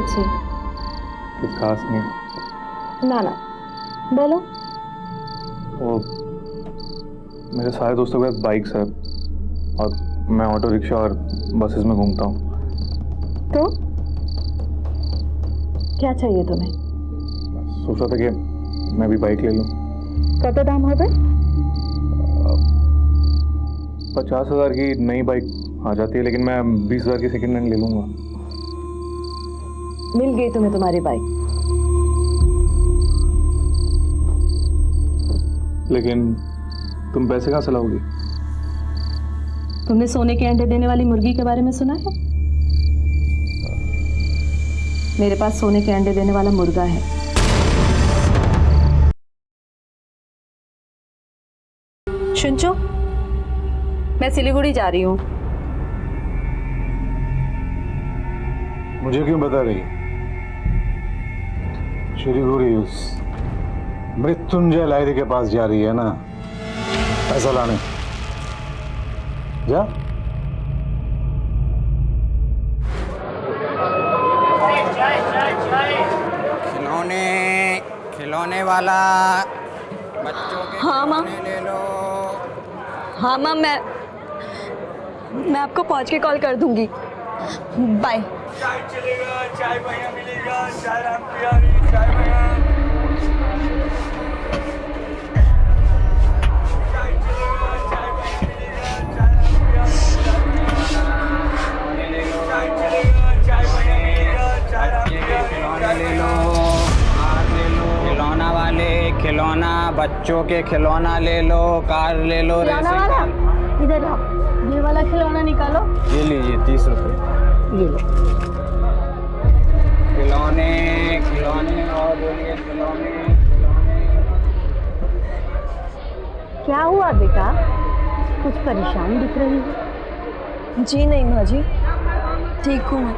अच्छी? कुछ खास नहीं। ना ना, बोलो। वो मेरे सारे दोस्तों के पास बाइक्स है और मैं ऑटो रिक्शा और बसेस में घूमता हूँ। तो क्या चाहिए तुम्हें? सोच रहा था कि मैं भी बाइक ले लूँ। कत दाम हो गए? 50,000 की नई बाइक आ जाती है, लेकिन मैं 20,000 की सेकंड हैंड ले लूँगा। मिल गई तुम्हें तुम्हारी बाइक? लेकिन तुम पैसे कहाँ से लाओगी? तुमने सोने के अंडे देने वाली मुर्गी के बारे में सुना है? मेरे पास सोने के अंडे देने वाला मुर्गा है। शुंचो, मैं सिलीगुड़ी जा रही हूँ। मुझे क्यों बता रही? सिलीगुड़ी उस मृत्युंजय लाहिरी के पास जा रही है ना, पैसा लाने। जा। खिलौने वाला बच्चों के हाँ माँ, खिलौने ले लो। हाँ माँ, मैं आपको पहुँच के कॉल कर दूंगी। बाय। चाय चलेगा, चाय भैया मिलेगा, चाय राम प्यारी, चाय भैया। चाय चलेगा, चाय भैया मिलेगा, चाय राम प्यारी, चाय चलेगा, चाय भैया मिलेगा, चाय राम प्यारी। खिलौने ले लो, कार ले लो। खिलौना वाले खिलौना, बच्चों के खिलौना ले लो, कार ले लो। इधर आओ, ये वाला खिलौना निकालो। ये लीजिए 30 रुपए। ये लो। खिलौने खिलौने और बोलिए खिलौने। क्या हुआ बेटा, कुछ परेशान दिख रही है? जी नहीं माँ जी, ठीक हूँ मैं।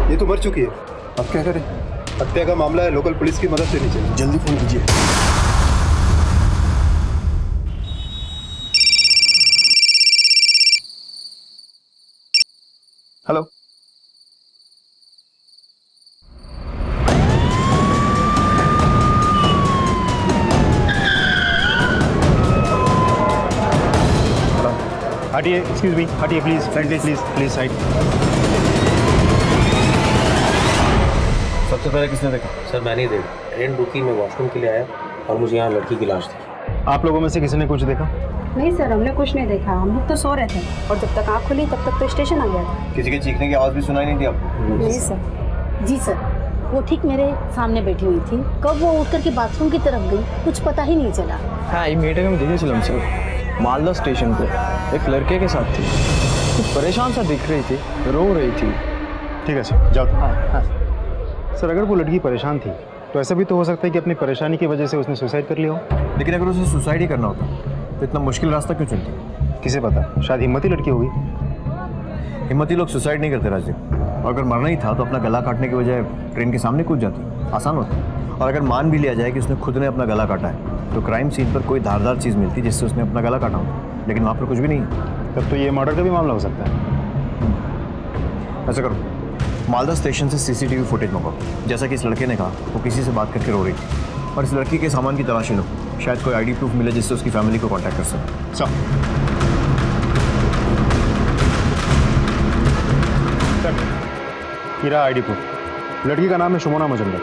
ये तो मर चुकी है, अब क्या करें? हत्या का मामला है, लोकल पुलिस की मदद लेनी चाहिए। जल्दी फोन कीजिए। हेलो। हटिए, एक्सक्यूज मी, हटिए प्लीज, प्लीज साइड। सबसे पहले किसने देखा? सर मैंने ही देखा। ट्रेन रुकी, मैं वॉशरूम के लिए आया और मुझे यहाँ लड़की की लाश थी। आप लोगों में से किसी ने कुछ देखा? नहीं सर, हमने कुछ नहीं देखा। हम लोग तो सो रहे थे और जब तक आँख खुली तब तक तो स्टेशन आ गया था। किसी के चीखने की आवाज़ भी सुनाई नहीं थी आपको? नहीं सर। जी सर, वो ठीक मेरे सामने बैठी हुई थी। कब वो उठ करके बाथरूम की तरफ गई कुछ पता ही नहीं चला। हाँ, ये मीटिंग में देखी सर मालदा स्टेशन पे एक लड़के के साथ थी, कुछ परेशान सा दिख रही थी, रो रही थी। ठीक है सर, जाओ। हाँ। सर अगर वो लड़की परेशान थी तो ऐसा भी तो हो सकता है कि अपनी परेशानी की वजह से उसने सुसाइड कर लिया हो। लेकिन अगर उसे सुसाइड ही करना होता तो इतना मुश्किल रास्ता क्यों चुनती? किसे पता, शायद हिम्मती लड़की होगी। हिम्मती लोग सुसाइड नहीं करते राजदीप। और अगर मरना ही था तो अपना गला काटने की बजाय ट्रेन के सामने कूद जाती, आसान होता। और अगर मान भी लिया जाए कि उसने खुद ने अपना गला काटा है तो क्राइम सीन पर कोई धारदार चीज़ मिलती जिससे उसने अपना गला काटा हो, लेकिन वहाँ पर कुछ भी नहीं। तब तो ये मर्डर का भी मामला हो सकता है। ऐसा करो, मालदा स्टेशन से सीसीटीवी फुटेज मंगाओ। जैसा कि इस लड़के ने कहा वो किसी से बात करके रो रही थी, और इस लड़की के सामान की तलाशी लो, शायद कोई आईडी प्रूफ मिले जिससे उसकी फैमिली को कांटेक्ट कर सके। सब हीरा आईडी प्रूफ। लड़की का नाम है शुमोना मुजम्मिल,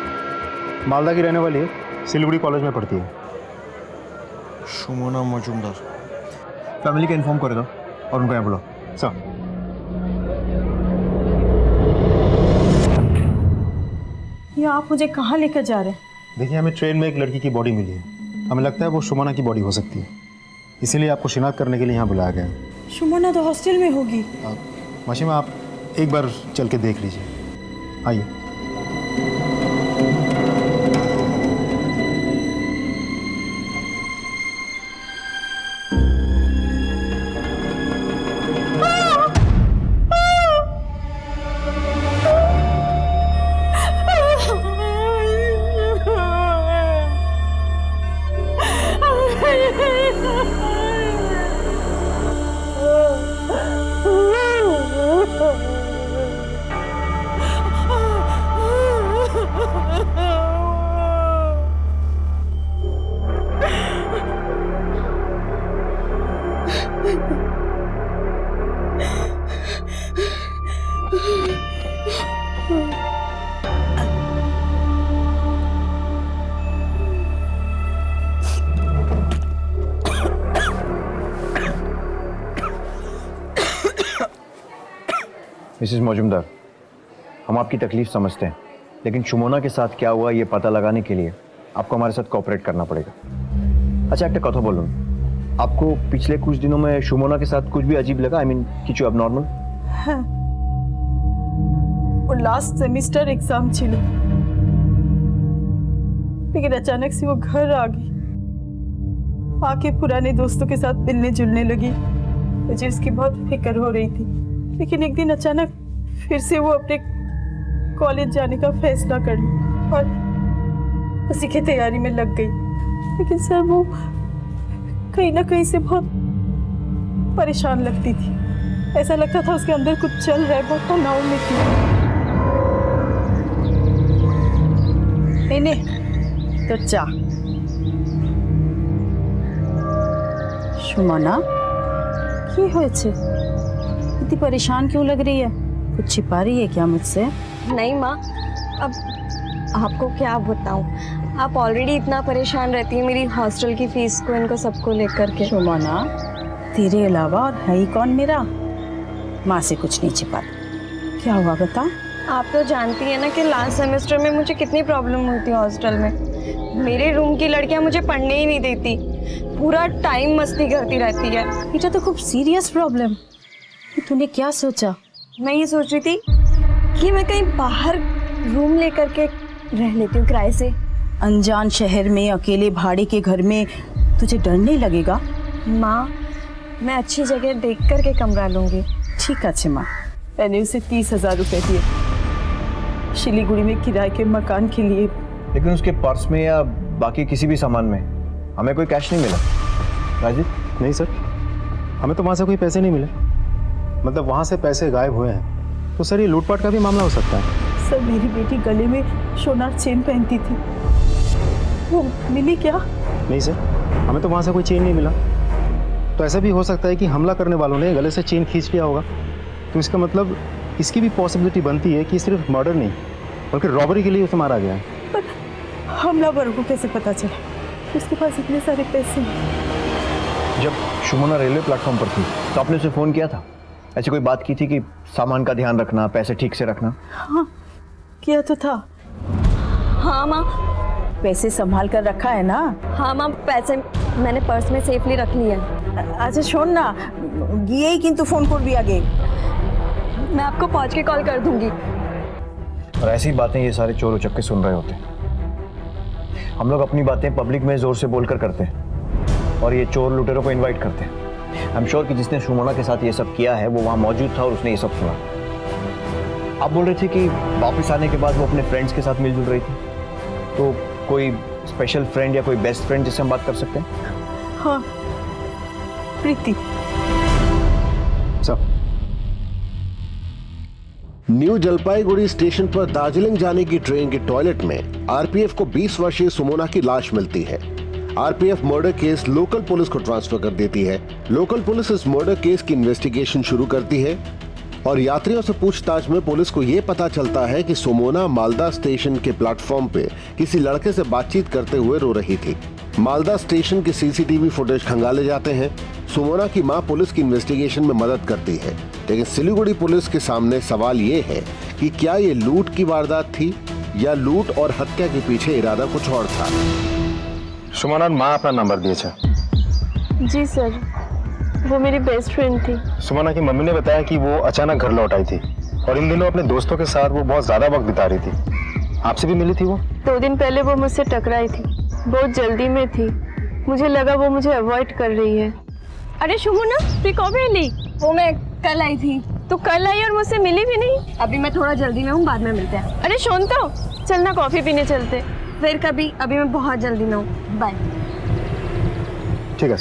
मालदा की रहने वाली है, सिलीगुड़ी कॉलेज में पढ़ती है। सुमना मजुमदार। फैमिली को इन्फॉर्म कर दो और उनको यहाँ बुलाओ। सर, ये आप मुझे कहाँ लेकर जा रहे हैं? देखिए, हमें ट्रेन में एक लड़की की बॉडी मिली है। हमें लगता है वो सुमना की बॉडी हो सकती है, इसीलिए आपको शिनाख्त करने के लिए यहाँ बुलाया गया है। सुमना तो हॉस्टल में होगी। माशिमा, आप एक बार चल के देख लीजिए। आइए। मिसेस मजुमदार, हम आपकी तकलीफ समझते हैं, लेकिन सुमना के साथ क्या हुआ ये पता लगाने के लिए आपको हमारे साथ कोऑपरेट करना पड़ेगा। अच्छा, एक कथा बोलूँ, आपको पिछले कुछ दिनों में सुमना के साथ कुछ भी अजीब लगा? आई मीन किछु एबनॉर्मल? हाँ, वो लास्ट सेमेस्टर एग्जाम छिलो, लेकिन अचानक से वो घर आ गई, आके पुराने दोस्तों के साथ मिलने जुलने लगी। मुझे उसकी बहुत फिक्र हो रही थी, लेकिन एक दिन अचानक फिर से वो अपने कॉलेज जाने का फैसला कर लिया और उसी की तैयारी में लग गई। लेकिन सर, वो कहीं ना कहीं से बहुत परेशान लगती थी। ऐसा लगता था उसके अंदर कुछ चल रहा है, बहुत तनाव में थी। इन्हें तो चाह सुमना की হয়েছে? इतनी परेशान क्यों लग रही है? कुछ छिपा रही है क्या मुझसे? नहीं माँ, अब आपको क्या बताऊँ, आप ऑलरेडी इतना परेशान रहती है मेरी हॉस्टल की फीस को, इनको सबको लेकर के। सुमना, तेरे अलावा और है ही कौन मेरा? माँ से कुछ नहीं छिपा। क्या हुआ बता? आप तो जानती है ना कि लास्ट सेमेस्टर में मुझे कितनी प्रॉब्लम हुई थी हॉस्टल में। मेरे रूम की लड़कियां मुझे पढ़ने ही नहीं देती, पूरा टाइम मस्ती करती रहती है। बेटा तो खूब सीरियस प्रॉब्लम। तूने क्या सोचा? मैं ये सोच रही थी कि मैं कहीं बाहर रूम लेकर के रह लेती हूँ किराए से। अनजान शहर में अकेले भाड़े के घर में तुझे डर नहीं लगेगा? माँ, मैं अच्छी जगह देख कर के कमरा लूँगी। ठीक है माँ। मैंने उसे 30,000 रुपए दिए सिलीगुड़ी में किराए के मकान के लिए। लेकिन उसके पर्स में या बाकी किसी भी सामान में हमें कोई कैश नहीं मिला। राजीव? नहीं सर, हमें तो वहाँ से कोई पैसे नहीं मिले। मतलब वहाँ से पैसे गायब हुए हैं, तो सर ये लूटपाट का भी मामला हो सकता है। सर, मेरी बेटी गले में सोनार चेन पहनती थी, वो मिली क्या? नहीं सर, हमें तो वहाँ से कोई चेन नहीं मिला। तो ऐसा भी हो सकता है कि हमला करने वालों ने गले से चेन खींच लिया होगा। तो इसका मतलब इसकी भी पॉसिबिलिटी बनती है कि सिर्फ मर्डर नहीं बल्कि रॉबरी के लिए उसे मारा गया है। पर हमलावरों को कैसे पता चला उसके पास इतने सारे पैसे? जब सुमना रेलवे प्लेटफॉर्म पर थी तो आपने उसे फ़ोन किया था? ऐसी कोई बात की थी कि सामान का ध्यान रखना, पैसे ठीक से रखना? हाँ, किया तो था। हाँ माँ। पैसे संभाल कर रखा है ना? हाँ माँ, पैसे मैंने पर्स में सेफली रख लिए। अच्छा छोड़ ना, गए ही किंतु फोन कर भी आगे। मैं आपको पहुँच के कॉल कर दूंगी। और ऐसी बातें ये सारे चोर उचक्के सुन रहे होते हैं। हम लोग अपनी बातें पब्लिक में जोर से बोलकर करते हैं और ये चोर लुटेरों को इनवाइट करते हैं। आई एम श्योर कि जिसने सुमना के साथ ये सब किया है वो वहाँ मौजूद था और उसने ये सब सुना। आप बोल रहे थे कि वापस आने के बाद वो अपने फ्रेंड्स के साथ मिलजुल रही थी, तो कोई स्पेशल फ्रेंड या कोई बेस्ट फ्रेंड जिससे हम बात कर सकते हैं? हाँ, प्रीति। सब न्यू जलपाईगुड़ी स्टेशन पर दार्जिलिंग जाने की ट्रेन के टॉयलेट में आरपीएफ को 20 वर्षीय सुमोना की लाश मिलती है। RPF murder case local police को ट्रांसफर कर देती है। लोकल पुलिस इस मर्डर केस की इन्वेस्टिगेशन शुरू करती है। और यात्रियों से पूछताछ में पुलिस को ये पता चलता है कि सुमोना मालदा स्टेशन के प्लेटफॉर्म पे किसी लड़के से बातचीत करते हुए रो रही थी। मालदा स्टेशन के सीसीटीवी फुटेज खंगाले जाते हैं। सुमोना की मां पुलिस की इन्वेस्टिगेशन में मदद करती है, लेकिन सिलीगुड़ी पुलिस के सामने सवाल ये है कि क्या ये लूट की वारदात थी या लूट और हत्या के पीछे इरादा कुछ और था। सुमोनार माँ अपना नंबर दिए थे। जी सर, वो मेरी बेस्ट फ्रेंड थी। सुमोना की मम्मी ने बताया कि वो अचानक घर लौट आई थी और इन दिनों अपने दोस्तों के साथ वो बहुत ज्यादा वक्त बिता रही थी। आपसे भी मिली थी वो? 2 दिन पहले वो मुझसे टकराई थी, बहुत जल्दी में थी, मुझे लगा वो मुझे अवॉइड कर रही है। अरे सुमोना, तू कब मिली? वो मैं कल आई थी। तो कल आई और मुझसे मिली भी नहीं? अभी मैं थोड़ा जल्दी में हूँ, बाद में मिलते हैं। अरे सुन तो, चलना कॉफी पीने चलते फिर कभी, अभी मैं बहुत जल्दी में हूँ, बाय। ठीक है।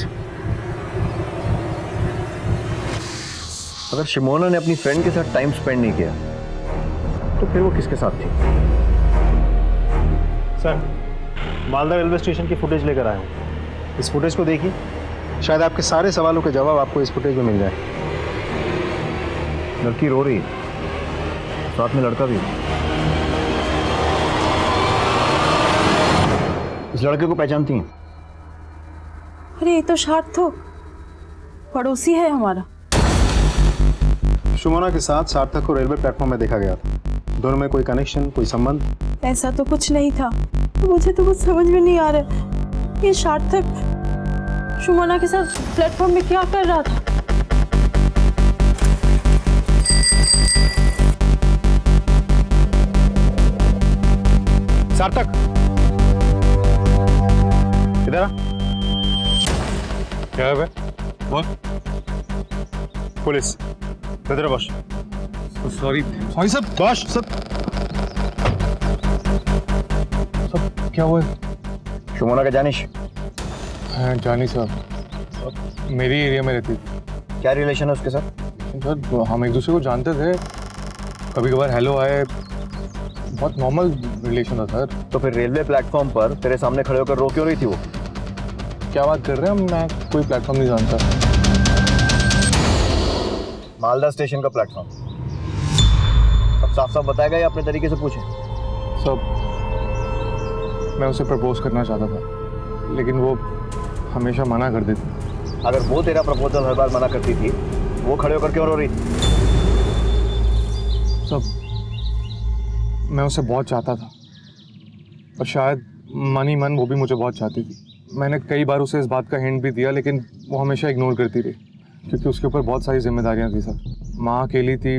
अगर शिमोना ने अपनी फ्रेंड के साथ टाइम स्पेंड नहीं किया तो फिर वो किसके साथ थी? सर, मालदा रेलवे स्टेशन की फुटेज लेकर आया हूँ। इस फुटेज को देखिए, शायद आपके सारे सवालों के जवाब आपको इस फुटेज में मिल जाए। लड़की रो रही है, साथ में लड़का भी। इस लड़के को पहचानती हैं? अरे ये तो सार्थक, पड़ोसी है हमारा। सुमोना के साथ सार्थक को रेलवे प्लेटफॉर्म में देखा गया था। दोनों में कोई कनेक्शन, कोई संबंध? ऐसा तो कुछ नहीं था। मुझे तो कुछ समझ में नहीं आ रहा, ये सार्थक सुमोना के साथ प्लेटफॉर्म में क्या कर रहा था। सार्थक, इधर आ। क्या है बे? बोल। पुलिस इधर बॉस। सॉरी सर, बॉस सब क्या हुआ? शिमोना का जानिश? हाँ जानी साहब, मेरी एरिया में रहती थी। क्या रिलेशन है उसके साथ? सर हम एक दूसरे को जानते थे, कभी कभार हेलो आए, बहुत नॉर्मल रिलेशन था सर। तो फिर रेलवे प्लेटफॉर्म पर तेरे सामने खड़े होकर रो क्यों रही थी वो? क्या बात कर रहे हैं, मैं कोई प्लेटफॉर्म नहीं जानता। मालदा स्टेशन का प्लेटफॉर्म अब साफ साफ बताएगा या अपने तरीके से पूछे? सब मैं उसे प्रपोज करना चाहता था, लेकिन वो हमेशा मना कर देती। अगर वो तेरा प्रपोजल हर बार मना करती थी, वो खड़े होकर क्यों रो रही थी? सब मैं उसे बहुत चाहता था और शायद मन ही मन वो भी मुझे बहुत चाहती थी। मैंने कई बार उसे इस बात का हिंट भी दिया, लेकिन वो हमेशा इग्नोर करती रही, क्योंकि उसके ऊपर बहुत सारी जिम्मेदारियां थी सर। माँ अकेली थी,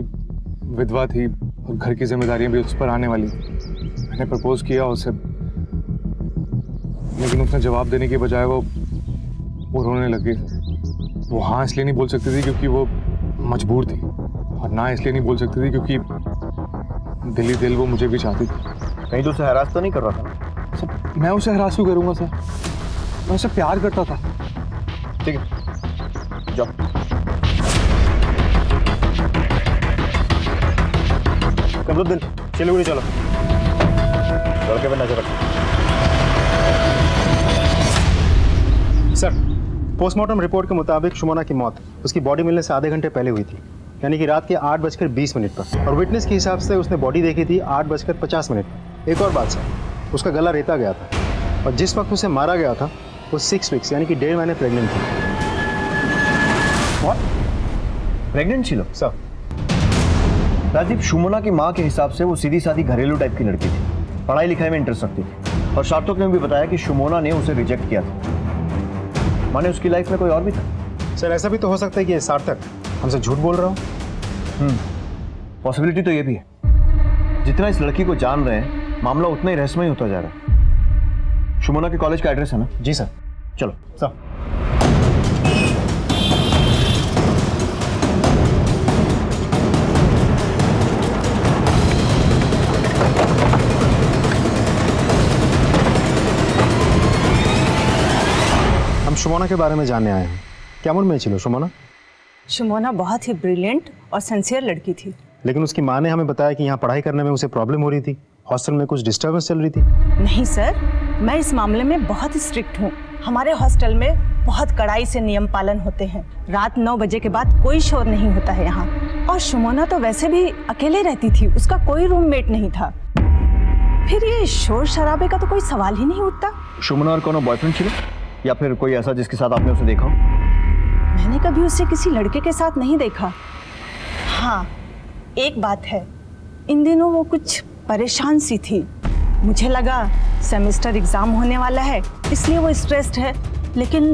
विधवा थी और घर की जिम्मेदारियां भी उस पर आने वाली थी। मैंने प्रपोज किया उसे, लेकिन उसने जवाब देने के बजाय वो रोने लग गई। वो हाँ इसलिए नहीं बोल सकती थी क्योंकि वो मजबूर थी, और ना इसलिए नहीं बोल सकती थी क्योंकि दिल ही दिल वो मुझे भी चाहती थी। कहीं तो उसे हरास तो नहीं कर रहा था? सर मैं उसे हरास क्यों करूँगा सर, मैं उसे प्यार करता था। ठीक है जाओ। कमरुद्दीन, सिलीगुड़ी चलो। लड़के पे नजर रखो। सर, पोस्टमार्टम रिपोर्ट के मुताबिक सुमोना की मौत उसकी बॉडी मिलने से आधे घंटे पहले हुई थी, यानी कि रात के 8:20 पर। और विटनेस के हिसाब से उसने बॉडी देखी थी 8:50 पर। एक और बात सर, उसका गला रेता गया था और जिस वक्त उसे मारा गया था वो 6 वीक्स यानी कि 1.5 महीने प्रेग्नेंट थी। प्रेग्नेंट थी? सर राजीव, सुमोना की माँ के हिसाब से वो सीधी सादी घरेलू टाइप की लड़की थी, पढ़ाई लिखाई में इंटरेस्ट रखती थी, और सार्थक ने भी बताया कि सुमोना ने उसे रिजेक्ट किया था। माने उसकी लाइफ में कोई और भी था? सर ऐसा भी तो हो सकता है कि ये सार्थक हमसे झूठ बोल रहा हो। पॉसिबिलिटी तो ये भी है। जितना इस लड़की को जान रहे हैं, मामला उतना ही रहस्यमय होता जा रहा है। सुमोना के कॉलेज का एड्रेस है ना? जी सर। चलो सर हम सुमोना के बारे में जानने आए हैं। কেমন মেয়ে ছিল सुमोना? सुमोना बहुत ही ब्रिलियंट और सिंसियर लड़की थी। लेकिन उसकी माँ ने हमें बताया कि यहाँ पढ़ाई करने में उसे प्रॉब्लम हो रही थी, हॉस्टल में कुछ डिस्टर्बेंस चल रही थी। नहीं सर, मैं इस मामले में बहुत स्ट्रिक्ट हूँ। हमारे हॉस्टल में बहुत कड़ाई से नियम पालन होते हैं। रात 9 बजे के बाद कोई शोर नहीं होता है यहाँ। और सुमोना तो वैसे भी अकेले रहती थी, उसका कोई रूममेट नहीं था। फिर ये शोर शराबे का तो कोई सवाल ही नहीं उठता। सुमना और कोनो बॉयफ्रेंड छिलो या फिर कोई ऐसा जिसके साथ आपने उसे देखा हो? मैंने कभी उसे किसी लड़के के साथ नहीं देखा। हाँ, एक बात है, इन दिनों वो कुछ परेशान सी थी। मुझे लगा सेमेस्टर एग्जाम होने वाला है इसलिए वो स्ट्रेस्ड है, लेकिन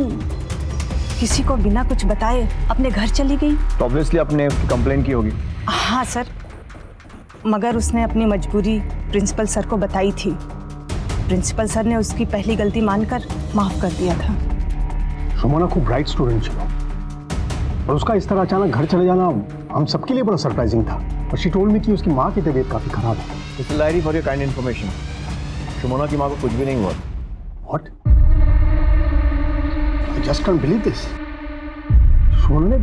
किसी को बिना कुछ बताए अपने घर चली गई। तो ऑब्वियसली आपने कंप्लेन की होगी। हाँ सर, मगर उसने अपनी मजबूरी प्रिंसिपल सर को बताई थी। प्रिंसिपल सर ने उसकी पहली गलती मानकर माफ कर दिया था। सुमोना खूब ब्राइट स्टूडेंट छो और उसका इस तरह अचानक घर चले जाना हम सबके लिए बड़ा सरप्राइजिंग था। और शी टोल्ड मी कि उसकी माँ की तबीयत काफी खराब है। Mister Lahiri, for your kind information, Sumona की माँ को कुछ भी नहीं हुआ। What? I just can't believe this. Sumona ने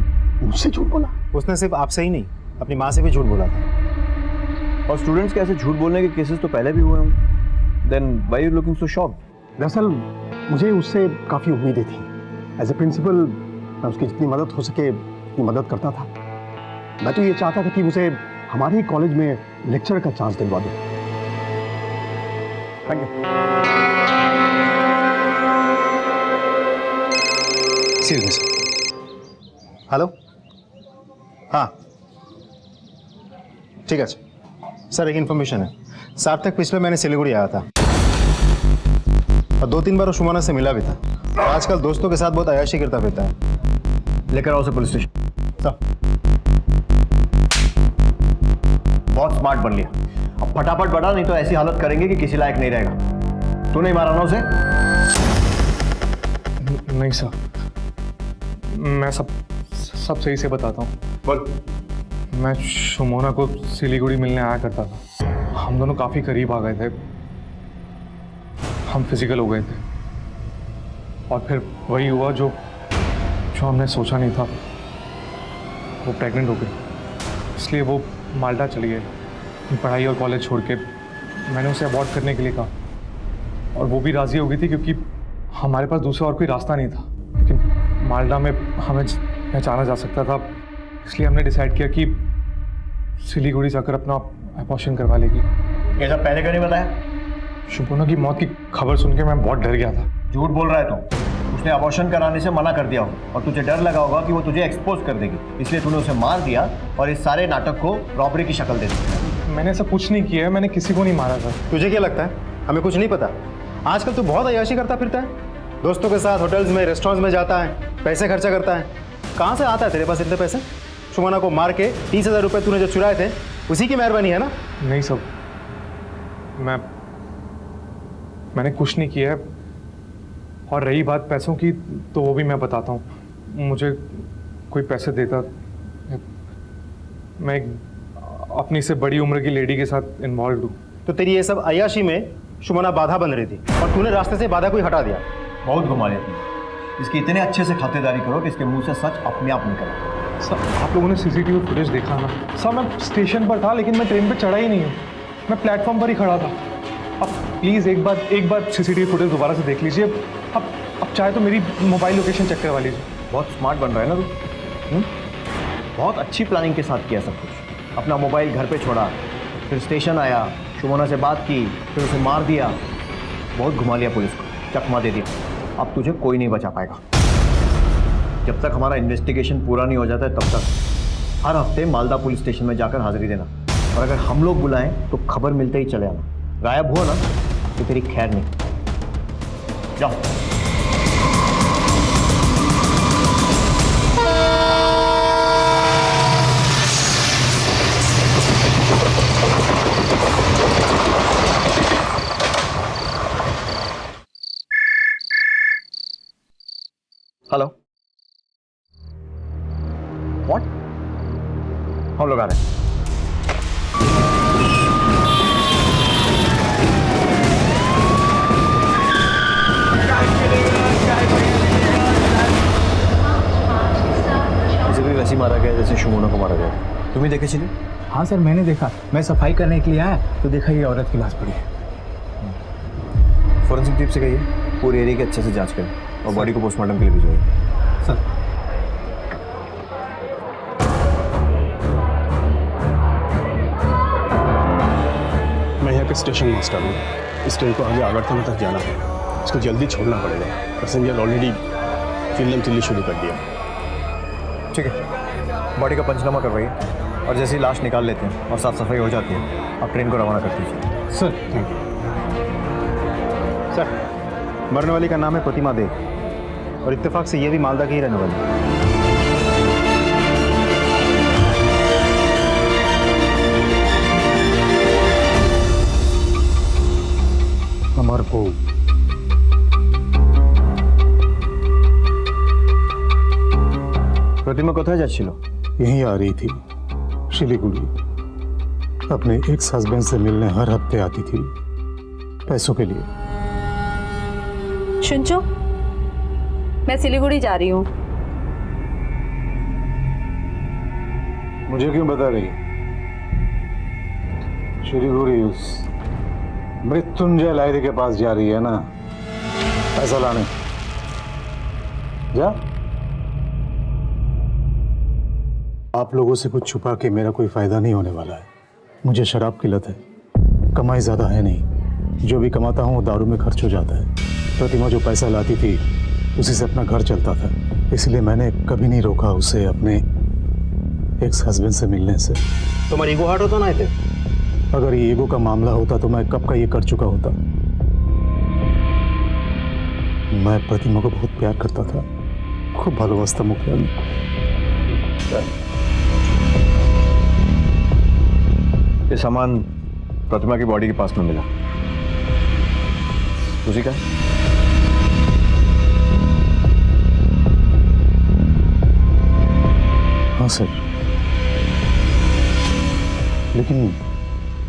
मुझसे झूठ बोला? उसने सिर्फ आपसे ही नहीं अपनी माँ से भी झूठ बोला था। और स्टूडेंट्स के ऐसे झूठ बोलने के केसेस तो पहले भी हुए होंगे। Then why you looking so shocked? दरअसल मुझे उससे काफ़ी उम्मीदें थी। एज ए प्रिंसिपल मैं उसकी जितनी मदद हो सके उतनी मदद करता था। मैं तो ये चाहता था कि उसे हमारे ही कॉलेज में लेक्चर का चांस दिलवा दूं। Thank you. सीरियस। हेलो, हाँ ठीक है सर, एक इन्फॉर्मेशन है। सार्थक पिछले महीने सिलीगुड़ी आया था और 2-3 बार वो सुमोना से मिला भी था। आजकल दोस्तों के साथ बहुत अय्याशी करता फिरता है। लेकर आओ उसे पुलिस स्टेशन। बहुत स्मार्ट बन लिया, अब फटाफट बढ़ा, नहीं तो ऐसी हालत करेंगे कि किसी लायक नहीं रहेगा। तू नहीं मारा ना उसे? नहीं सर, मैं सब सही से बताता हूँ। बोल। मैं सुमोना को सिलीगुड़ी मिलने आया करता था। हम दोनों काफ़ी करीब आ गए थे, हम फिजिकल हो गए थे और फिर वही हुआ जो हमने सोचा नहीं था। वो प्रेग्नेंट हो गई, इसलिए वो माल्टा चली गई पढ़ाई और कॉलेज छोड़ के। मैंने उसे अबॉर्ट करने के लिए कहा और वो भी राज़ी हो गई थी क्योंकि हमारे पास दूसरा और कोई रास्ता नहीं था। लेकिन माल्टा में हमें पहचाना जा सकता था, इसलिए हमने डिसाइड किया कि सिलीगुड़ी जाकर अपना अबॉर्शन करवा लेगी। ये सब पहले क्यों नहीं बताया? सुमोना की मौत की खबर सुन के मैं बहुत डर गया था। झूठ बोल रहा है तू। उसने अबॉर्शन कराने से मना कर दिया होगा और तुझे डर लगा होगा कि वो तुझे एक्सपोज कर देगी, इसलिए तूने उसे मार दिया और इस सारे नाटक को रॉबरी की शक्ल दे दी। मैंने ऐसा कुछ नहीं किया है, मैंने किसी को नहीं मारा था। तुझे क्या लगता है हमें कुछ नहीं पता? आजकल तू बहुत अय्याशी करता फिरता है, दोस्तों के साथ होटल्स में रेस्टोरेंट्स में जाता है, पैसे खर्चा करता है। कहाँ से आता है तेरे पास इतने पैसे? सुमोना को मार के 30,000 रुपये तूने जो चुराए थे उसी की मेहरबानी है ना? नहीं सब, मैंने कुछ नहीं किया है। और रही बात पैसों की, तो वो भी मैं बताता हूँ। मुझे कोई पैसे देता, मैं अपनी से बड़ी उम्र की लेडी के साथ इन्वॉल्व हूँ। तो तेरी ये सब अय्याशी में सुमोना बाधा बन रही थी और तूने रास्ते से बाधा कोई हटा दिया। बहुत घुमा लिया तुमने। इसकी इतने अच्छे से खातिरदारी करो कि इसके मुंह से सच अपने आप निकले। सर, आप लोगों ने सीसीटीवी फुटेज देखा ना? सर, मैं स्टेशन पर था लेकिन मैं ट्रेन पे चढ़ा ही नहीं हूँ, मैं प्लेटफॉर्म पर ही खड़ा था। अब प्लीज़ एक बार सीसीटीवी फुटेज दोबारा से देख लीजिए। अब चाहे तो मेरी मोबाइल लोकेशन चेक करवा लीजिए। बहुत स्मार्ट बन रहा है ना तू। बहुत अच्छी प्लानिंग के साथ किया सब कुछ। अपना मोबाइल घर पे छोड़ा, फिर स्टेशन आया, सुमोना से बात की, फिर उसे मार दिया। बहुत घुमा लिया पुलिस को, चकमा दे दिया। अब तुझे कोई नहीं बचा पाएगा। जब तक हमारा इन्वेस्टिगेशन पूरा नहीं हो जाता है तब तक हर हफ्ते मालदा पुलिस स्टेशन में जाकर हाजिरी देना, और अगर हम लोग बुलाएं तो खबर मिलते ही चले आना। गायब हुआ ना तो तेरी खैर नहीं। जाओ। Hello, what? हम लोग आ रहे हैं। इसे भी वैसे मारा गया जैसे सुमोना को मारा गया। तुम ही देखे चलिए? हाँ सर, मैंने देखा। मैं सफाई करने के लिए आया तो देखा ये औरत की लाश पड़ी है। फॉरेंसिक टीम से कहिए पूरे एरिया की अच्छे से जांच करें और बॉडी को पोस्टमार्टम के लिए भिजवाइए। सर, एक स्टेशन मास्टर हूँ। इस ट्रेन को आगे अगरतला तक जाना है, इसको जल्दी छोड़ना पड़ेगा। पैसेंजर ऑलरेडी चिल्लम चिल्ली शुरू कर दिया। ठीक है, बॉडी का पंचनामा करवाइए और जैसे ही लाश निकाल लेते हैं और साफ सफाई हो जाती है आप ट्रेन को रवाना कर दीजिए। Sir thank you. सर, मरने वाली का नाम है प्रतिमा देव और इत्तेफाक से ये भी मालदा की ही रहने वाली है। हमार को प्रतिमा কোথায় যাচ্ছিল? यहीं आ रही थी शिलीगुड़ी। अपने एक्स हस्बैंड से मिलने हर हफ्ते आती थी पैसों के लिए। शुंचो, मैं सिलीगुड़ी जा रही हूँ। मुझे क्यों बता रही? शिलीगुड़ी उस मृत्युंजय लाहिरी के पास जा रही है ना पैसा लाने। जा। आप लोगों से कुछ छुपा के मेरा कोई फायदा नहीं होने वाला है। मुझे शराब की लत है, कमाई ज्यादा है नहीं, जो भी कमाता हूँ वो दारू में खर्च हो जाता है। प्रतिमा जो पैसा लाती थी उसी से अपना घर चलता था, इसलिए मैंने कभी नहीं रोका उसे अपने एक्स हस्बैंड से मिलने से। तुम्हारी ईगो हर्ट होता ना थे? अगर ये ईगो का मामला होता तो मैं कब का ये कर चुका होता। मैं प्रतिमा को बहुत प्यार करता था, खूब भालोबासता मुखिया में। ये सामान प्रतिमा की बॉडी के पास में मिला, उसी का? हाँ सर, लेकिन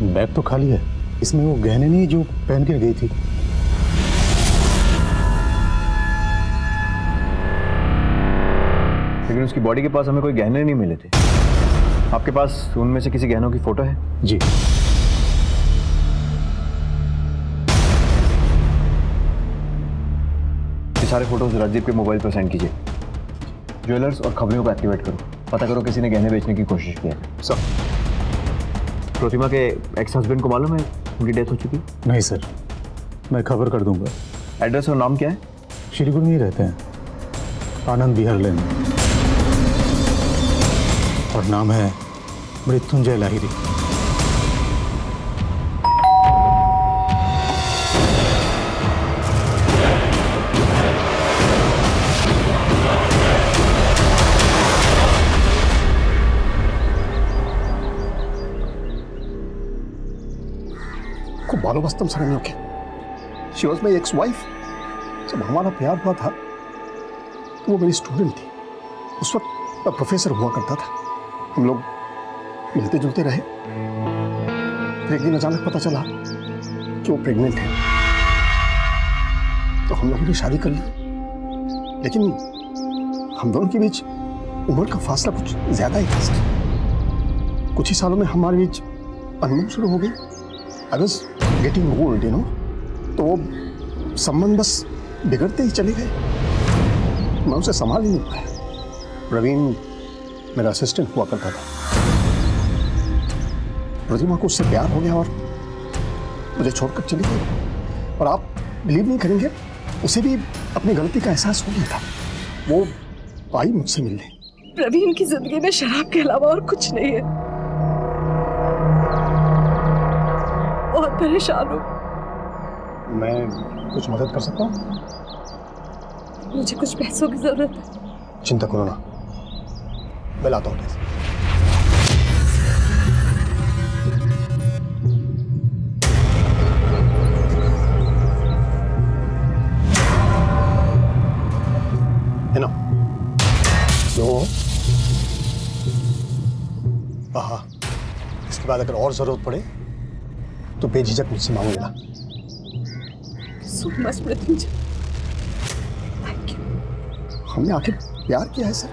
बैग तो खाली है, इसमें वो गहने नहीं जो पहन के गई थी। लेकिन उसकी बॉडी के पास हमें कोई गहने नहीं मिले थे। आपके पास उनमें से किसी गहनों की फोटो है? जी। ये सारे फोटोज राजदीप के मोबाइल पर सेंड कीजिए। ज्वेलर्स और खबरों को एक्टिवेट करो, पता करो किसी ने गहने बेचने की कोशिश की है। सर, प्रतिमा के एक्स हस्बैंड को मालूम है उनकी डेथ हो चुकी? नहीं सर, मैं खबर कर दूंगा। एड्रेस और नाम क्या है? शिलीगुड़ी में ही रहते हैं, आनंद विहार लेन, और नाम है मृत्युंजय लाहिरी। खूब भालोबासता सर के। She was my ex wife. जब हमारा प्यार हुआ था तो वो मेरी स्टूडेंट थी। उस वक्त मैं प्रोफेसर हुआ करता था। हम लोग मिलते जुलते रहे। फिर एक दिन अचानक पता चला कि वो प्रेग्नेंट है, तो हम लोगों ने शादी कर ली। लेकिन हम दोनों के बीच उम्र का फासला कुछ ज्यादा ही था सर। कुछ ही सालों में हमारे बीच अनबन शुरू हो गई। I was getting old, you know, तो वो संबंध बस बिगड़ते ही चले गए। मैं उसे संभाल ही नहीं पाया। प्रवीण मेरा असिस्टेंट हुआ करता था। प्रतिमा को उससे प्यार हो गया और मुझे छोड़कर चली गई। और आप बिलीव नहीं करेंगे, उसे भी अपनी गलती का एहसास हो गया था। वो आई मुझसे मिलने। प्रवीण की जिंदगी में शराब के अलावा और कुछ नहीं है। बहुत परेशान हूँ। मैं कुछ मदद कर सकता हूँ? मुझे कुछ पैसों की जरूरत है। चिंता करो ना, मैं लाता हूँ पैसे। है ना? लो। हाँ, इसके बाद अगर और जरूरत पड़े तो बेझिझक मुझसे मांग लेना। So much, Mrityunjay. हमने आखिर प्यार किया है सर।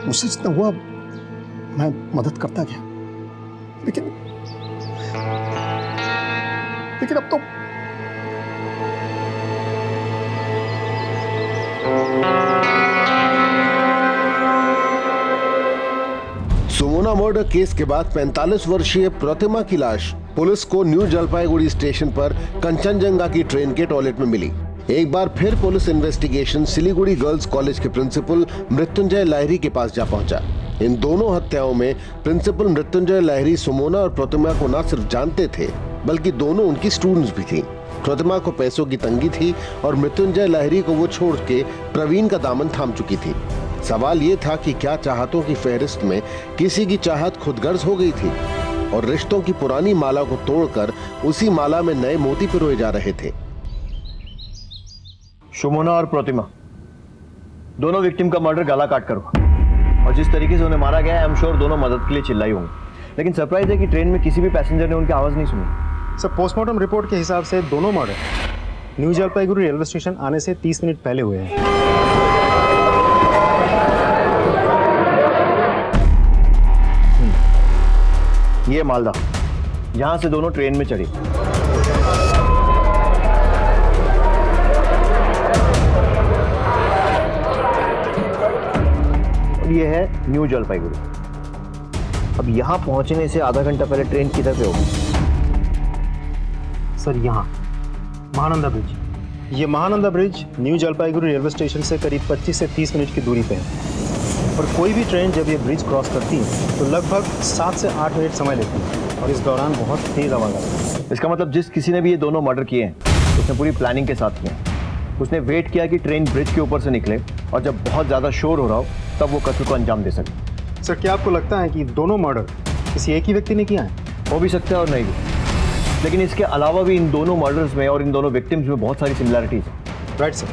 मुझसे जितना हुआ मैं मदद करता गया, लेकिन अब तो सुमोना मर्डर केस के बाद 45 वर्षीय प्रतिमा की लाश पुलिस को न्यू जलपाईगुड़ी स्टेशन पर कंचनजंगा की ट्रेन के टॉयलेट में मिली। एक बार फिर police investigation Siliguri girls college के प्रिंसिपल मृत्युंजय लाहिरी के पास जा पहुंचा। इन दोनों हत्याओं में प्रिंसिपल मृत्युंजय लाहिरी सुमोना और प्रतिमा को न सिर्फ जानते थे बल्कि दोनों उनकी स्टूडेंट्स भी थी। प्रतिमा को पैसों की तंगी थी और मृत्युंजय लाहिरी को वो छोड़ के प्रवीण का दामन थाम चुकी थी। सवाल ये था कि क्या चाहतों की फहरिस्त में किसी की चाहत खुदगर्ज हो गई थी और रिश्तों की पुरानी माला को तोड़कर उसी माला में नए मोती पिरोए जा रहे थे। सुमोना और प्रतिमा दोनों विक्टिम का मर्डर गला काट कर हुआ और जिस तरीके से उन्हें मारा गया है आई एम श्योर दोनों मदद के लिए चिल्लाई होंगी। लेकिन सरप्राइज है कि ट्रेन में किसी भी पैसेंजर ने उनकी आवाज नहीं सुनी। सर पोस्टमार्टम रिपोर्ट के हिसाब से दोनों murder new Jalpaiguri railway station आने से 30 मिनट पहले हुए हैं। ये मालदा यहां से दोनों ट्रेन में चढ़ी। और ये है न्यू जलपाईगुड़ी। अब यहां पहुंचने से आधा घंटा पहले ट्रेन किधर पे होगी? सर यहाँ महानंदा ब्रिज। ये Mahananda bridge new Jalpaiguri railway station से करीब 25 से 30 मिनट की दूरी पे है और कोई भी ट्रेन जब ये ब्रिज क्रॉस करती है तो लगभग 7 से 8 मिनट समय लेती है और इस दौरान बहुत तेज आवाज आती है। इसका मतलब जिस किसी ने भी ये दोनों मर्डर किए हैं उसने पूरी प्लानिंग के साथ किया। उसने वेट किया कि ट्रेन ब्रिज के ऊपर से निकले और जब बहुत ज़्यादा शोर हो रहा हो तब वो कत्ल को अंजाम दे सके। सर क्या आपको लगता है कि दोनों मर्डर किसी एक ही व्यक्ति ने किया है? हो भी सकता है और नहीं भी, लेकिन इसके अलावा भी इन दोनों मर्डर्स में और इन दोनों विक्टिम्स में बहुत सारी सिमिलैरिटीज हैं। राइट सर,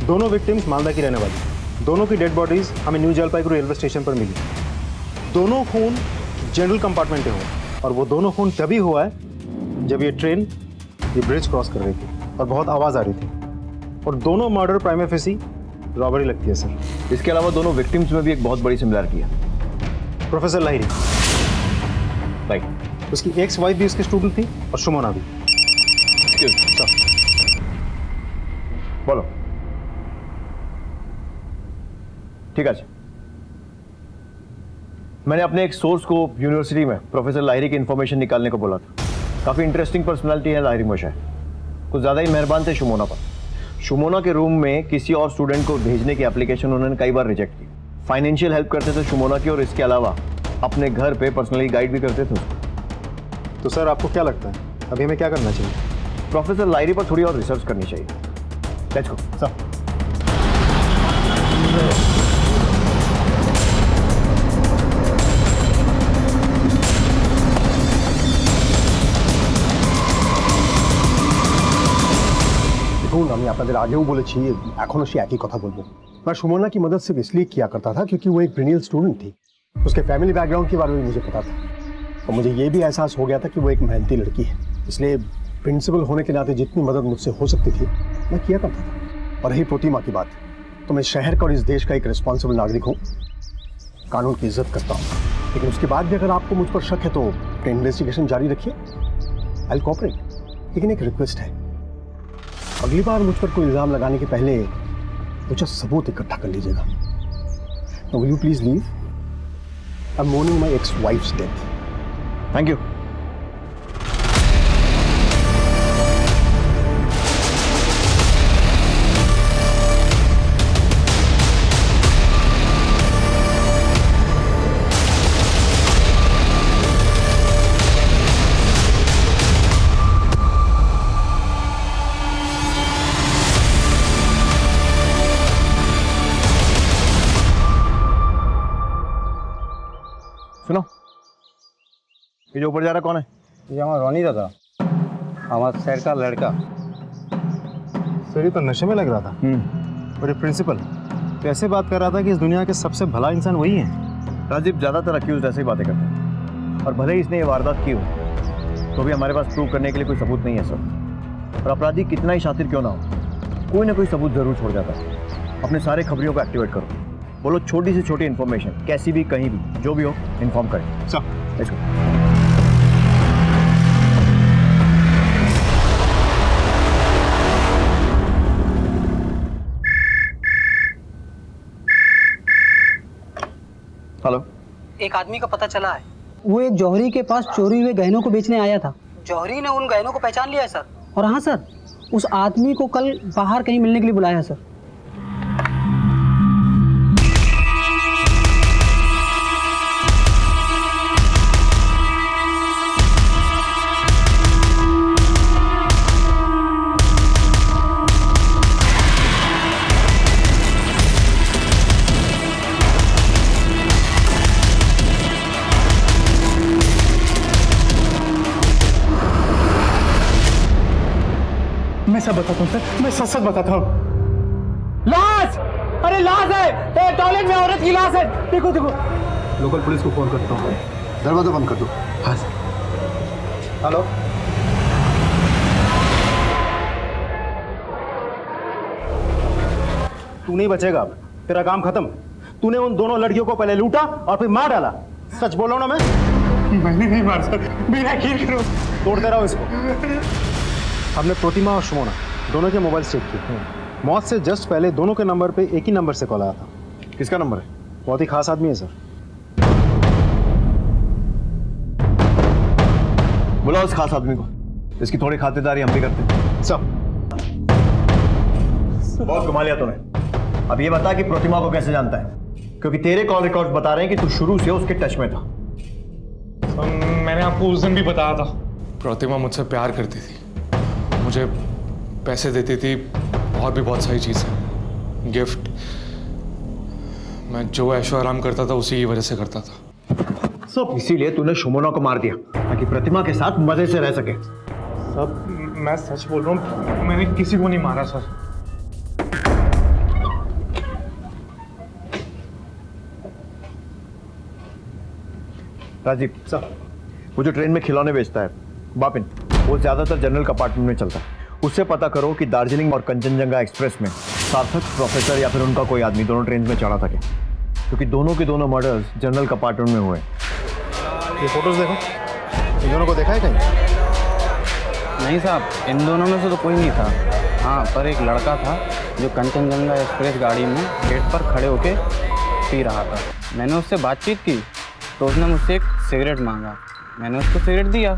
दोनों विक्टिम्स मालदा की रहने वाली। दोनों की डेड बॉडीज हमें न्यू जलपाईगुड़ी रेलवे स्टेशन पर मिली। दोनों खून जनरल कंपार्टमेंट में हुआ और वो दोनों खून तभी हुआ है जब ये ट्रेन ये ब्रिज क्रॉस कर रही थी और बहुत आवाज़ आ रही थी। और दोनों मर्डर प्राइमा फेसी रॉबरी लगती है सर। इसके अलावा दोनों विक्टिम्स में भी एक बहुत बड़ी सिमिलैरिटी है। प्रोफेसर लाहिरी, राइट, उसकी एक्स वाइफ भी उसकी स्टूडेंट थी और सुमोना भी। बोलो। ठीक है, मैंने अपने एक सोर्स को यूनिवर्सिटी में प्रोफेसर लाहिरी की इन्फॉर्मेशन निकालने को बोला था। काफ़ी इंटरेस्टिंग पर्सनालिटी है लाहिरी मोशा, कुछ ज़्यादा ही मेहरबान थे शुमोना पर। शुमोना के रूम में किसी और स्टूडेंट को भेजने की एप्लीकेशन उन्होंने कई बार रिजेक्ट की। फाइनेंशियल हेल्प करते थे शुमोना की और इसके अलावा अपने घर पे पर्सनली गाइड भी करते थे उसको। तो सर आपको क्या लगता है अभी हमें क्या करना चाहिए? प्रोफेसर लाहिरी पर थोड़ी और रिसर्च करनी चाहिए। Let's go sir. দেখুন আমি আপনাদের আগেও বলেছি এখনও সে একই কথা বলবো। मैं सुमोना की मदद सिर्फ इसलिए किया करता था क्योंकि वो एक ब्रिलियंट स्टूडेंट थी। उसके फैमिली बैकग्राउंड के बारे में मुझे पता था और मुझे ये भी एहसास हो गया था कि वो एक मेहनती लड़की है। इसलिए प्रिंसिपल होने के नाते जितनी मदद मुझसे हो सकती थी मैं किया करता था। और रही प्रतिमा की बात, तो मैं शहर का और इस देश का एक रिस्पॉन्सिबल नागरिक हूँ, कानून की इज्जत करता हूँ। लेकिन उसके बाद भी अगर आपको मुझ पर शक है तो इन्वेस्टिगेशन जारी रखिए, आई विल कोऑपरेट। लेकिन एक रिक्वेस्ट है, अगली बार मुझ पर कोई इल्ज़ाम लगाने के पहले कुछ सबूत इकट्ठा कर लीजिएगा। Now will you please leave? I'm mourning my ex-wife's death. Thank you. सुनो, ये जो ऊपर जा रहा कौन है? ये हमारा रोनी दादा, हमारे शहर का लड़का। सर ये तो नशे में लग रहा था। और ये प्रिंसिपल तो ऐसे बात कर रहा था कि इस दुनिया के सबसे भला इंसान वही है। राजीव, ज़्यादातर अक्यूज ऐसे ही बातें करते हैं और भले ही इसने ये वारदात की हो तो भी हमारे पास प्रूव करने के लिए कोई सबूत नहीं है सर। और अपराधी कितना ही शातिर क्यों ना हो, कोई ना कोई सबूत जरूर छोड़ जाता है। अपने सारे खबरियों को एक्टिवेट करो, बोलो छोटी से छोटी इन्फॉर्मेशन कैसी भी कहीं भी जो भी हो इन्फॉर्म करें। Sir let's go. हेलो, एक आदमी का पता चला है, वो एक जौहरी के पास चोरी हुए गहनों को बेचने आया था। जौहरी ने उन गहनों को पहचान लिया है सर। और हाँ सर, उस आदमी को कल बाहर कहीं मिलने के लिए बुलाया है सर। मैं सब बताता हूँ सर, मैं सच सच बताता हूँ। लाश! अरे लाश है, टॉयलेट में औरत की लाश है। देखो देखो। लोकल पुलिस को फोन करता हूँ। दरवाजा बंद कर दो। हाँ सर। हेलो। तू नहीं बचेगा अब, तेरा काम खत्म। तूने उन दोनों लड़कियों को पहले लूटा और फिर मार डाला। सच बोल रहा हूँ ना मैंने नहीं मारा सर, मेरा यकीन करो। तोड़ते रहो इसको। हमने प्रतिमा और सुमोना दोनों के मोबाइल चेक किए। मौत से जस्ट पहले दोनों के नंबर पे एक ही नंबर से कॉल आया था। किसका नंबर है? बहुत ही खास आदमी है सर। बुलाओ उस खास आदमी को, इसकी थोड़ी खातिरदारी हम भी करते हैं। सब बहुत घुमा लिया तूने। अब ये बता कि प्रतिमा को कैसे जानता है, क्योंकि तेरे कॉल रिकॉर्ड बता रहे हैं कि तू शुरू से उसके टच में था। मैंने आपको उस दिन भी बताया था, प्रतिमा मुझसे प्यार करती थी, मुझे पैसे देती थी और भी बहुत सारी चीज़ें, गिफ्ट। मैं जो ऐशो आराम करता था उसी की वजह से करता था। सब इसीलिए तूने सुमोना को मार दिया ताकि प्रतिमा के साथ मजे से रह सके। सब मैं सच बोल रहा हूँ, मैंने किसी को नहीं मारा सर। राजीव सर, वो जो ट्रेन में खिलौने बेचता है बापिन, वो ज्यादातर जनरल कंपार्टमेंट में चलता है। उससे पता करो कि दार्जिलिंग और कंचनजंगा एक्सप्रेस में सार्थक, प्रोफेसर या फिर उनका कोई आदमी दोनों ट्रेन में चढ़ा था क्या, क्योंकि दोनों के दोनों मर्डर्स जनरल कंपार्टमेंट में हुए। ये फोटोज देखो, इन दोनों को देखा है कहीं? नहीं साहब, इन दोनों में से तो कोई नहीं था। हाँ, पर एक लड़का था जो कंचनजंगा एक्सप्रेस गाड़ी में गेट पर खड़े होके पी रहा था। मैंने उससे बातचीत की तो उसने मुझसे एक सिगरेट मांगा। मैंने उसको सिगरेट दिया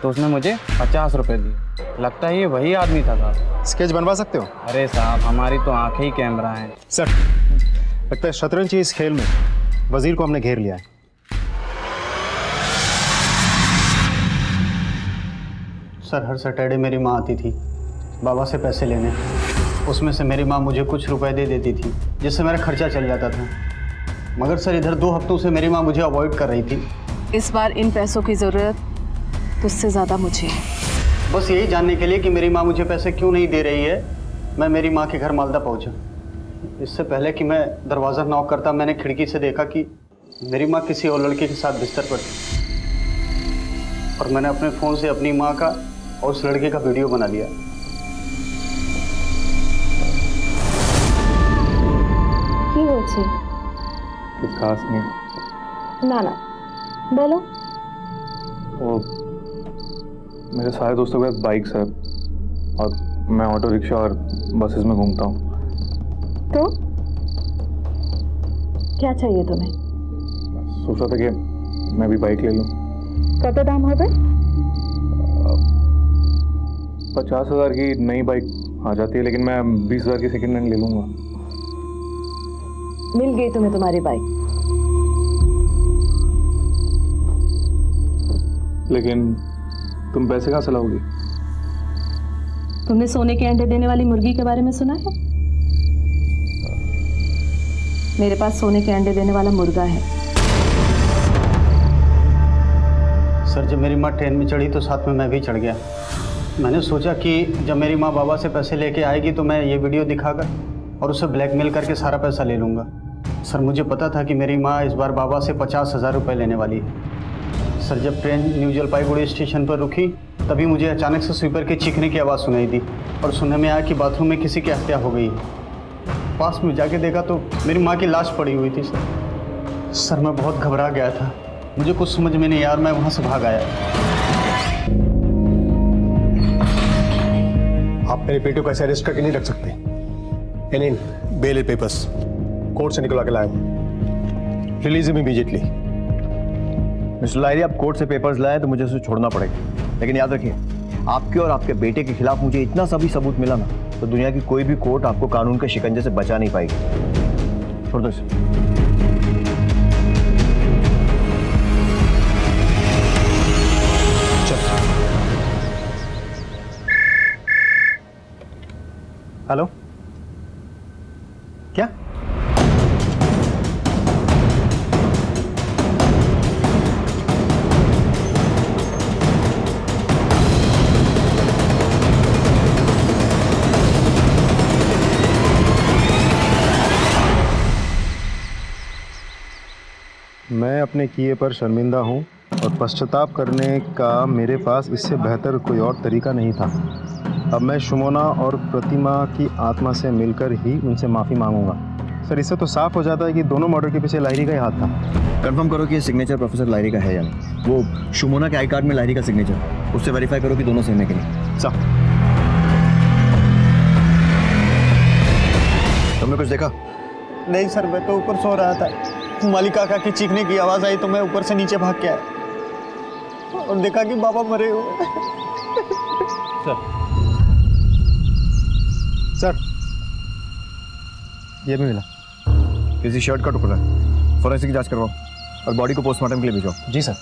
तो उसने मुझे 50 रुपये दिए। लगता है ये वही आदमी था साहब। स्केच बनवा सकते हो? अरे साहब, हमारी तो आंखें ही कैमरा हैं। सर, लगता है शतरंज की इस खेल में वजीर को हमने घेर लिया है। सर, हर सैटरडे मेरी माँ आती थी बाबा से पैसे लेने। उसमें से मेरी माँ मुझे कुछ रुपए दे देती थी जिससे मेरा खर्चा चल जाता था। मगर सर, इधर 2 हफ्तों से मेरी माँ मुझे अवॉइड कर रही थी। इस बार इन पैसों की ज़रूरत तुझसे ज़्यादा मुझे है। बस यही जानने के लिए कि मेरी माँ मुझे पैसे क्यों नहीं दे रही है, मैं मेरी माँ के घर मालदा पहुँचा। इससे पहले कि मैं दरवाज़ा नॉक करता, मैंने खिड़की से देखा कि मेरी माँ किसी और लड़के के साथ बिस्तर पर थी। और मैंने अपने फ़ोन से अपनी माँ का और उस लड़के का वीडियो बना लिया। কি হয়েছে? कुछ खास नहीं। ना ना, बोलो। वो मेरे सारे दोस्तों के पास बाइक्स है और मैं ऑटो रिक्शा और बसेस में घूमता हूँ। तो क्या चाहिए तुम्हें? सोचा था कि मैं भी बाइक ले लूँ। कत दाम होगा? 50,000 की नई बाइक आ जाती है, लेकिन मैं 20,000 की सेकेंड हैंड ले लूँगा। मिल गई तुम्हें तुम्हारी बाइक। लेकिन तुम पैसे कहाँ से लाओगी? तुमने सोने के अंडे देने वाली मुर्गी के बारे में सुना है? मेरे पास सोने के अंडे देने वाला मुर्गा है। सर, जब मेरी माँ ट्रेन में चढ़ी तो साथ में मैं भी चढ़ गया। मैंने सोचा कि जब मेरी माँ बाबा से पैसे लेके आएगी तो मैं ये वीडियो दिखाकर और उसे ब्लैकमेल करके सारा पैसा ले लूँगा। सर, मुझे पता था कि मेरी माँ इस बार बाबा से 50,000 रुपये लेने वाली है। सर, जब ट्रेन न्यू जलपाईगुड़ी स्टेशन पर रुकी तभी मुझे अचानक से स्वीपर के चीखने की आवाज़ सुनाई दी और सुनने में आया कि बाथरूम में किसी की हत्या हो गई है। पास में जाके देखा तो मेरी माँ की लाश पड़ी हुई थी। सर, मैं बहुत घबरा गया था, मुझे कुछ समझ में नहीं आया और मैं वहाँ से भाग आया। आप मेरे बेटे को ऐसे अरेस्ट करके नहीं रख सकते। एलिन, बेल पेपर्स कोर्ट से निकलवा के लाए। Release him immediately. Mister Lahiri, आप कोर्ट से पेपर्स लाए तो मुझे उसे छोड़ना पड़ेगा। लेकिन याद रखिए, आपके और आपके बेटे के खिलाफ मुझे इतना सा भी सबूत मिला ना, तो दुनिया की कोई भी कोर्ट आपको कानून के शिकंजे से बचा नहीं पाएगी। छोड़ दो इसे। हेलो, क्या? मैं अपने किए पर शर्मिंदा हूँ और पश्चाताप करने का मेरे पास इससे बेहतर कोई और तरीका नहीं था। अब मैं सुमोना और प्रतिमा की आत्मा से मिलकर ही उनसे माफ़ी मांगूंगा। सर, इससे तो साफ हो जाता है कि दोनों मर्डर के पीछे लाहिरी का ही हाथ था। कंफर्म करो कि ये सिग्नेचर प्रोफेसर लाहिरी का है या नहीं। वो सुमोना के आई कार्ड में लाहिरी का सिग्नेचर, उससे वेरीफाई करो कि दोनों सेम है कि नहीं। सर, तुमने कुछ देखा? नहीं सर, मैं तो ऊपर सो रहा था। मालिक काका की चीखने की आवाज़ आई तो मैं ऊपर से नीचे भाग के आया और देखा कि बाबा मरे हुए। सर, ये भी मिला। किसी शर्ट का टुकड़ा है। फॉरेंसिक की जांच करवाओ और बॉडी को पोस्टमार्टम के लिए भेजो। जी सर।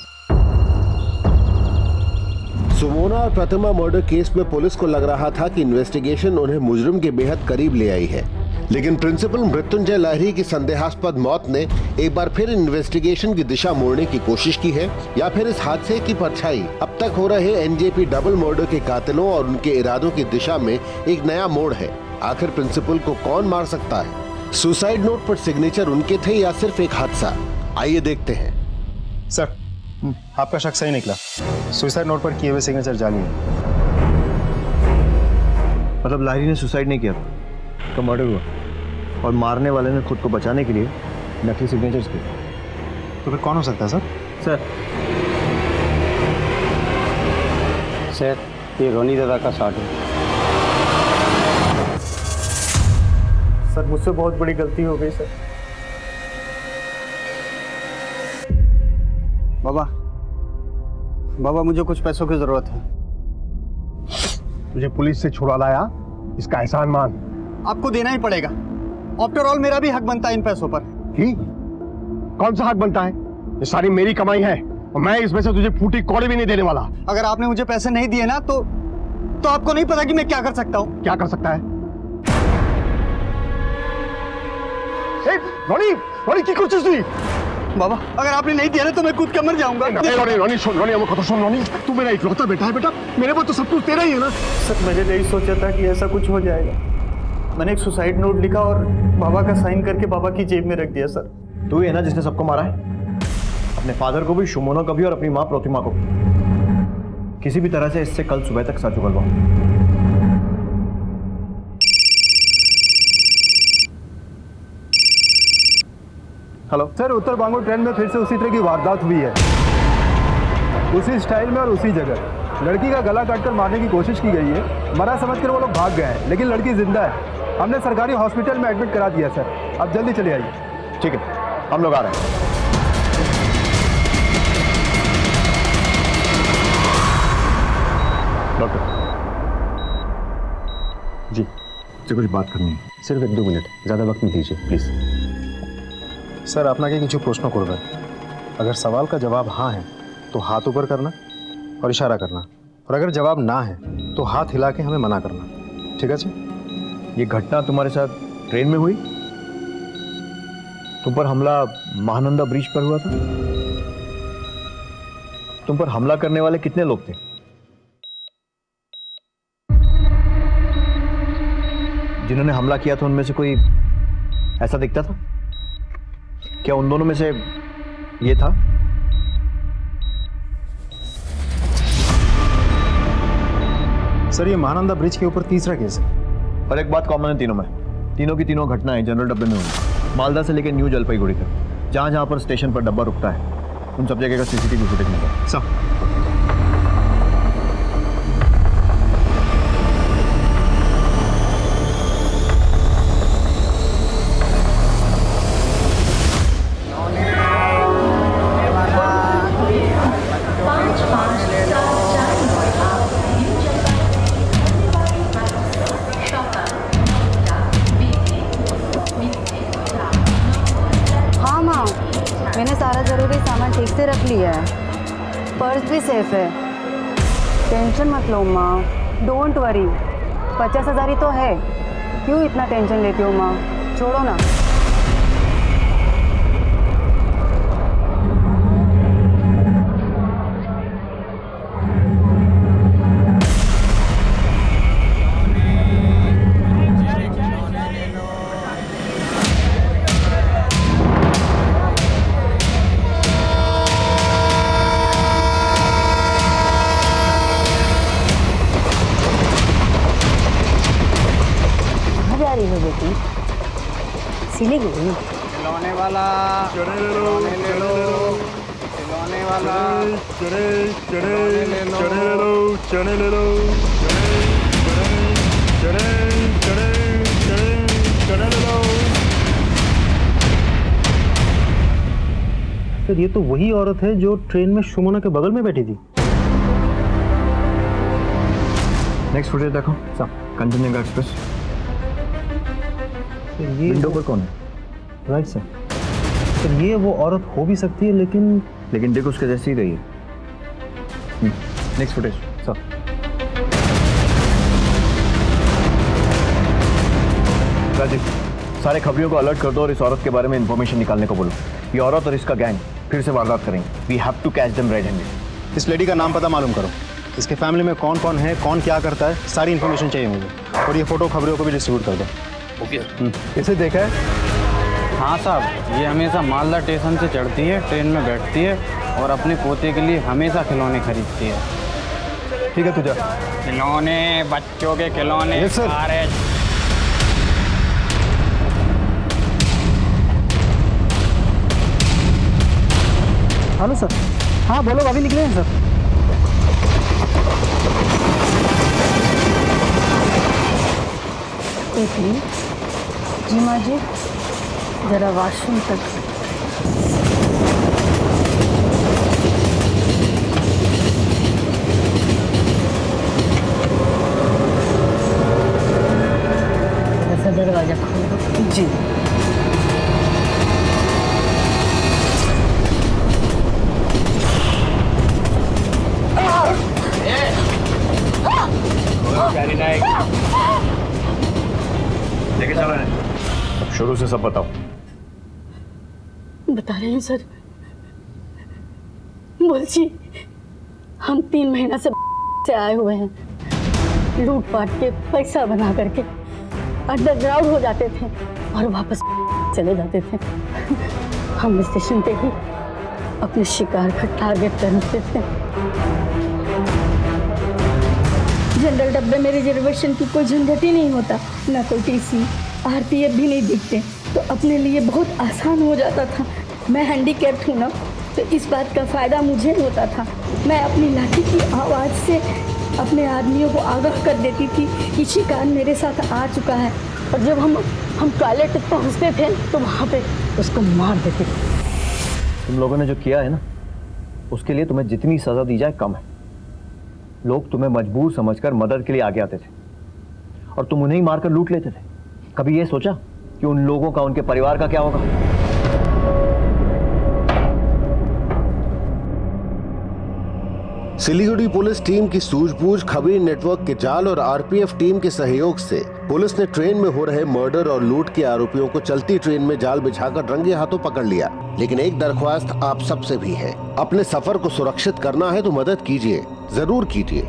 सुमोना और प्रतिमा मर्डर केस में पुलिस को लग रहा था कि इन्वेस्टिगेशन उन्हें मुजरिम के बेहद करीब ले आई है, लेकिन प्रिंसिपल मृत्युंजय लाहिरी की संदेहास्पद मौत ने एक बार फिर इन्वेस्टिगेशन की दिशा मोड़ने की कोशिश की है, या फिर इस हादसे की परछाई अब तक हो रहे एनजेपी डबल मर्डर के कातिलों और उनके इरादों की दिशा में एक नया मोड़ है। आखिर प्रिंसिपल को कौन मार सकता है? सुसाइड नोट पर सिग्नेचर उनके थे या सिर्फ एक हादसा? आइए देखते हैं। सर, आपका शक सही निकला। सुसाइड नोट पर किए हुए सिग्नेचर जाली है। मतलब लाहिरी ने सुसाइड नहीं किया था, तो मर्डर हुआ और मारने वाले ने खुद को बचाने के लिए नकली सिग्नेचर्स किए। तो फिर कौन हो सकता है सर? सर, ये रोनी दादा का शॉट है। सर, मुझसे बहुत बड़ी गलती हो गई सर। बाबा मुझे कुछ पैसों की जरूरत है। तुझे पुलिस से छुड़ा लाया, इसका एहसान मान। आपको देना ही पड़ेगा। आफ्टर ऑल मेरा भी हक बनता है इन पैसों पर। ही? कौन सा हक बनता है? ये सारी मेरी कमाई है और मैं इसमें से तुझे फूटी कौड़ी भी नहीं देने वाला। अगर आपने मुझे पैसे नहीं दिए ना तो आपको नहीं पता कि मैं क्या कर सकता हूँ। क्या कर सकता है? रोनी की कोशिश हुई। बाबा, अगर आपने नहीं दिया ना तो मैं कूद कर मर जाऊंगा। रोनी सुन, रोनी, तू मेरा इकलौता बेटा है बेटा, मेरे को तो सब कुछ तेरा ही है ना। सर, मैंने नहीं सोचा था कि ऐसा कुछ हो जाएगा। मैंने एक सुसाइड नोट लिखा और बाबा का साइन करके बाबा की जेब में रख दिया सर। तू ही है ना जिसने सबको मारा है? अपने फादर को भी, सुमोना को भी और अपनी माँ प्रतिमा को। किसी भी तरह से इससे कल सुबह तक सच उगलवाओ। हेलो सर, उत्तर बांगो ट्रेन में फिर से उसी तरह की वारदात हुई है, उसी स्टाइल में और उसी जगह। लड़की का गला काटकर मारने की कोशिश की गई है। मरा समझकर वो लोग भाग गए हैं, लेकिन लड़की जिंदा है। हमने सरकारी हॉस्पिटल में एडमिट करा दिया सर। आप जल्दी चले आइए। ठीक है, हम लोग आ रहे हैं। डॉक्टर जी, से कुछ बात करनी है। सिर्फ 1-2 मिनट, ज़्यादा वक्त नहीं दीजिए प्लीज़। सर, আপনাকে কিছু প্রশ্ন করবে। अगर सवाल का जवाब हाँ है तो हाथ ऊपर करना और इशारा करना, और अगर जवाब ना है तो हाथ हिला के हमें मना करना। ठीक है जी? ये घटना तुम्हारे साथ ट्रेन में हुई? तुम पर हमला महानंदा ब्रिज पर हुआ था? तुम पर हमला करने वाले कितने लोग थे? जिन्होंने हमला किया था उनमें से कोई ऐसा दिखता था? क्या उन दोनों में से ये था? सर, ये महानंदा ब्रिज के ऊपर तीसरा केस है। और एक बात कॉमन है तीनों में, तीनों की तीनों घटनाएं जनरल डब्बे में हुई। मालदा से लेकर न्यू जलपाईगुड़ी तक जहां जहां पर स्टेशन पर डब्बा रुकता है उन सब जगह का सीसीटीवी फुटेज मिला। सब मैंने सारा जरूरी सामान ठीक से रख लिया है, पर्स भी सेफ है। टेंशन मत लो माँ, डोंट वरी। 50,000 ही तो है, क्यों इतना टेंशन लेती हो माँ, छोड़ो ना। सिलीगुड़ी खिलौने वाला खिलौने ले लो, खिलौने वाला खिलौने ले लो। सर ये तो वही औरत है जो ट्रेन में सुमोना के बगल में बैठी थी। नेक्स्ट फुटेज देखो साहब, कंचनजंगा एक्सप्रेस। ये विंडो पर कौन है? Right sir. सर ये वो औरत हो भी सकती है, लेकिन देखो उसके जैसी ही रही है। Next footage sir. राजीव, सारे खबरियों को अलर्ट कर दो और इस औरत के बारे में इंफॉर्मेशन निकालने को बोलो। ये औरत और इसका गैंग फिर से वारदात करेंगे। We have to catch them red handed. इस लेडी का नाम पता मालूम करो, इसके फैमिली में कौन कौन है, कौन क्या करता है, सारी इन्फॉर्मेशन चाहिए मुझे। और ये फोटो खबरियों को भी डिस्ट्रीब्यूट कर दो। ओके। इसे देखा है? हाँ साहब, ये हमेशा मालदा स्टेशन से चढ़ती है, ट्रेन में बैठती है और अपने पोते के लिए हमेशा खिलौने खरीदती है। ठीक है तुझा। खिलौने, बच्चों के खिलौने। Yes sir. Hello sir. हाँ बोलो, अभी निकले हैं सर। जी माँ जी, जरा वॉशरूम तक। ऐसा दरवाजा खोलो। जी। लेके चलो इन्हें। अब शुरू से सब बताओ। बता रहे हैं सर। बोलची, हम 3 महीना से आए हुए हैं। लूटपाट के पैसा बना करके अंडरग्राउंड हो जाते थे और वापस चले जाते थे। हम स्टेशन पे ही अपने शिकार का टारगेट करते थे। जनरल डब्बे में रिजर्वेशन की कोई झंझट ही नहीं होता, ना कोई टीसी, आरपीएफ भी नहीं दिखते, तो अपने लिए बहुत आसान हो जाता था। मैं हैंडीकैप्ड हूँ ना, तो इस बात का फ़ायदा मुझे होता था। मैं अपनी लाठी की आवाज़ से अपने आदमियों को आगाह कर देती थी कि शिकार मेरे साथ आ चुका है, और जब हम टॉयलेट तक पहुँचते थे तो वहाँ पे उसको मार देते थे। तुम लोगों ने जो किया है ना, उसके लिए तुम्हें जितनी सज़ा दी जाए कम है। लोग तुम्हें मजबूर समझकर मदद के लिए आगे आते थे और तुम उन्हें ही मारकर लूट लेते थे। कभी ये सोचा कि उन लोगों का, उनके परिवार का क्या होगा? सिलीगुड़ी पुलिस टीम की सूझबूझ, खबरी नेटवर्क के जाल और आरपीएफ टीम के सहयोग से पुलिस ने ट्रेन में हो रहे मर्डर और लूट के आरोपियों को चलती ट्रेन में जाल बिछाकर रंगे हाथों पकड़ लिया। लेकिन एक दरख्वास्त आप सबसे भी है, अपने सफर को सुरक्षित करना है तो मदद कीजिए, जरूर कीजिए।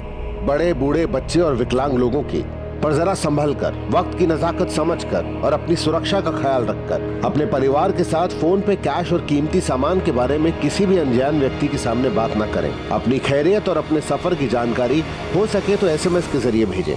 बड़े, बूढ़े, बच्चे और विकलांग लोगों की, पर जरा संभल कर, वक्त की नजाकत समझकर और अपनी सुरक्षा का ख्याल रखकर अपने परिवार के साथ फोन पे कैश और कीमती सामान के बारे में किसी भी अनजान व्यक्ति के सामने बात न करें। अपनी खैरियत और अपने सफर की जानकारी हो सके तो एसएमएस के जरिए भेजें।